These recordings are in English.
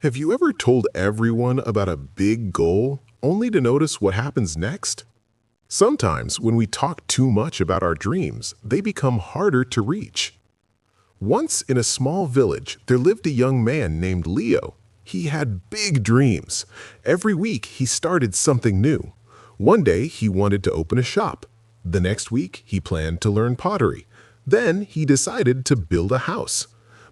Have you ever told everyone about a big goal only to notice what happens next? Sometimes when we talk too much about our dreams, they become harder to reach. Once in a small village, there lived a young man named Leo. He had big dreams. Every week he started something new. One day he wanted to open a shop. The next week he planned to learn pottery. Then he decided to build a house.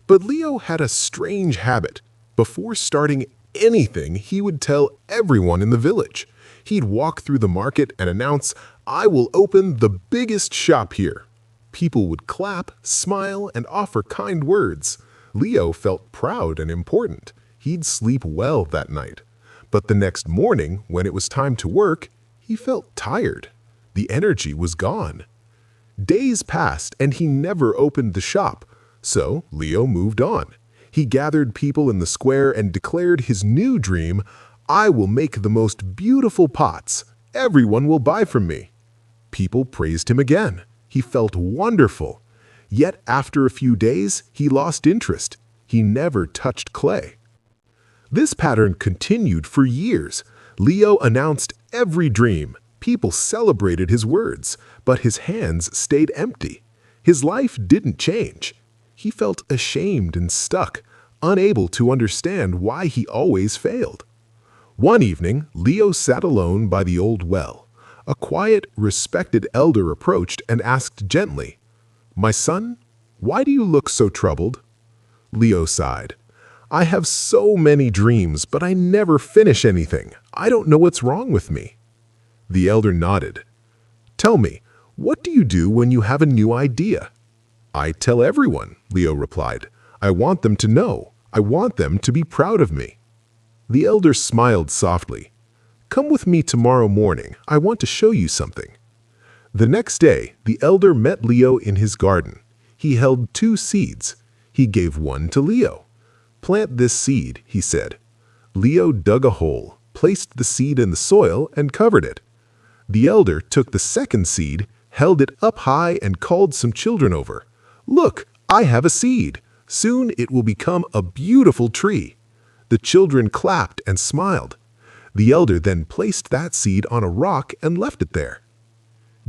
But Leo had a strange habit. Before starting anything, he would tell everyone in the village. He'd walk through the market and announce, "I will open the biggest shop here." People would clap, smile, and offer kind words. Leo felt proud and important. He'd sleep well that night. But the next morning, when it was time to work, he felt tired. The energy was gone. Days passed and he never opened the shop. So Leo moved on. He gathered people in the square and declared his new dream, "I will make the most beautiful pots. Everyone will buy from me." People praised him again. He felt wonderful. Yet after a few days, he lost interest. He never touched clay. This pattern continued for years. Leo announced every dream. People celebrated his words, but his hands stayed empty. His life didn't change. He felt ashamed and stuck, unable to understand why he always failed. One evening, Leo sat alone by the old well. A quiet, respected elder approached and asked gently, "My son, why do you look so troubled?" Leo sighed. "I have so many dreams, but I never finish anything. I don't know what's wrong with me." The elder nodded. "Tell me, what do you do when you have a new idea?" "I tell everyone," Leo replied. "I want them to know. I want them to be proud of me." The elder smiled softly. "Come with me tomorrow morning. I want to show you something." The next day, the elder met Leo in his garden. He held 2 seeds. He gave one to Leo. "Plant this seed," he said. Leo dug a hole, placed the seed in the soil, and covered it. The elder took the second seed, held it up high, and called some children over. "Look, I have a seed. Soon it will become a beautiful tree." The children clapped and smiled. The elder then placed that seed on a rock and left it there.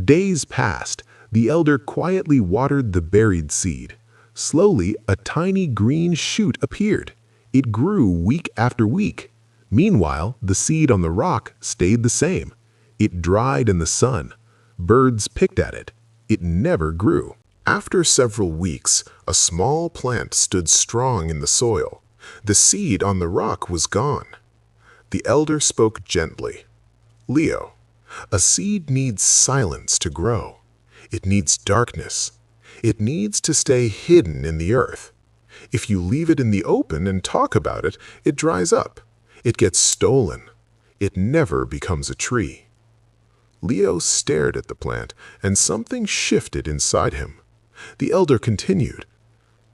Days passed. The elder quietly watered the buried seed. Slowly, a tiny green shoot appeared. It grew week after week. Meanwhile, the seed on the rock stayed the same. It dried in the sun. Birds picked at it. It never grew. After several weeks, a small plant stood strong in the soil. The seed on the rock was gone. The elder spoke gently. "Leo, a seed needs silence to grow. It needs darkness. It needs to stay hidden in the earth. If you leave it in the open and talk about it, it dries up. It gets stolen. It never becomes a tree." Leo stared at the plant, and something shifted inside him. The elder continued,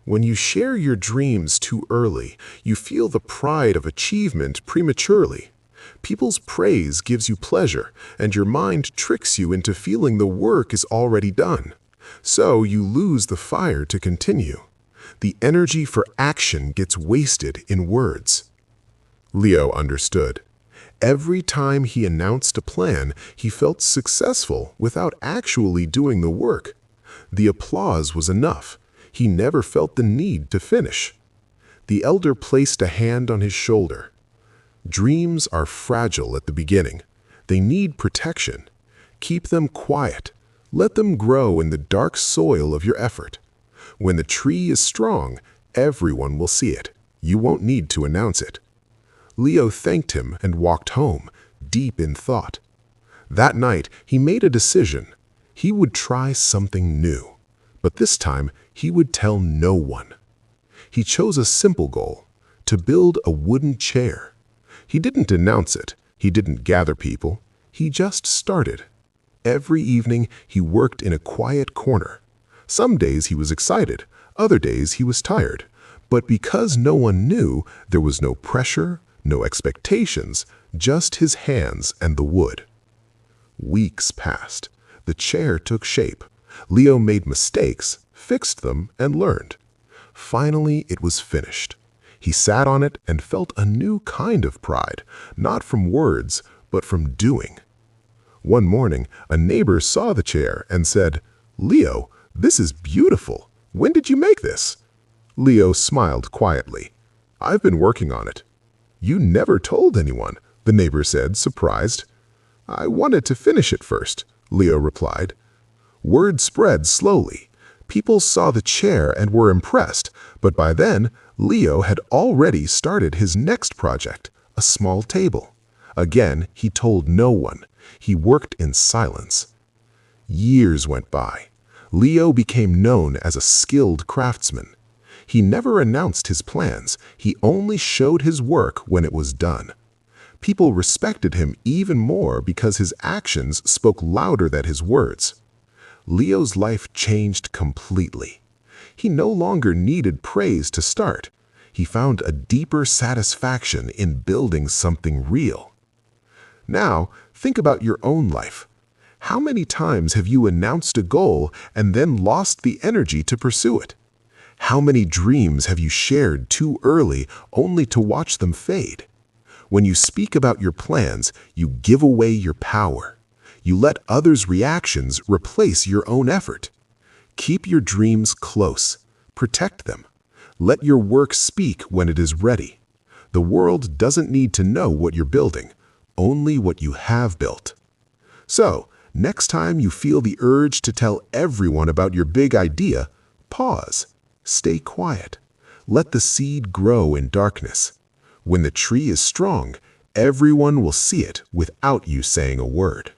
"When you share your dreams too early, you feel the pride of achievement prematurely. People's praise gives you pleasure, and your mind tricks you into feeling the work is already done. So you lose the fire to continue. The energy for action gets wasted in words." Leo understood. Every time he announced a plan, he felt successful without actually doing the work. The applause was enough. He never felt the need to finish. The elder placed a hand on his shoulder. "Dreams are fragile at the beginning. They need protection. Keep them quiet. Let them grow in the dark soil of your effort. When the tree is strong, everyone will see it. You won't need to announce it." Leo thanked him and walked home, deep in thought. That night, he made a decision. He would try something new, but this time he would tell no one. He chose a simple goal, to build a wooden chair. He didn't announce it. He didn't gather people. He just started. Every evening, he worked in a quiet corner. Some days he was excited. Other days he was tired. But because no one knew, there was no pressure, no expectations, just his hands and the wood. Weeks passed. The chair took shape. Leo made mistakes, fixed them, and learned. Finally, it was finished. He sat on it and felt a new kind of pride, not from words, but from doing. One morning, a neighbor saw the chair and said, "Leo, this is beautiful. When did you make this?" Leo smiled quietly. "I've been working on it." "You never told anyone," the neighbor said, surprised. "I wanted to finish it first," Leo replied. Word spread slowly. People saw the chair and were impressed, but by then, Leo had already started his next project, a small table. Again, he told no one. He worked in silence. Years went by. Leo became known as a skilled craftsman. He never announced his plans. He only showed his work when it was done. People respected him even more because his actions spoke louder than his words. Leo's life changed completely. He no longer needed praise to start. He found a deeper satisfaction in building something real. Now, think about your own life. How many times have you announced a goal and then lost the energy to pursue it? How many dreams have you shared too early only to watch them fade? When you speak about your plans, you give away your power. You let others' reactions replace your own effort. Keep your dreams close. Protect them. Let your work speak when it is ready. The world doesn't need to know what you're building, only what you have built. So, next time you feel the urge to tell everyone about your big idea, pause. Stay quiet. Let the seed grow in darkness. When the tree is strong, everyone will see it without you saying a word.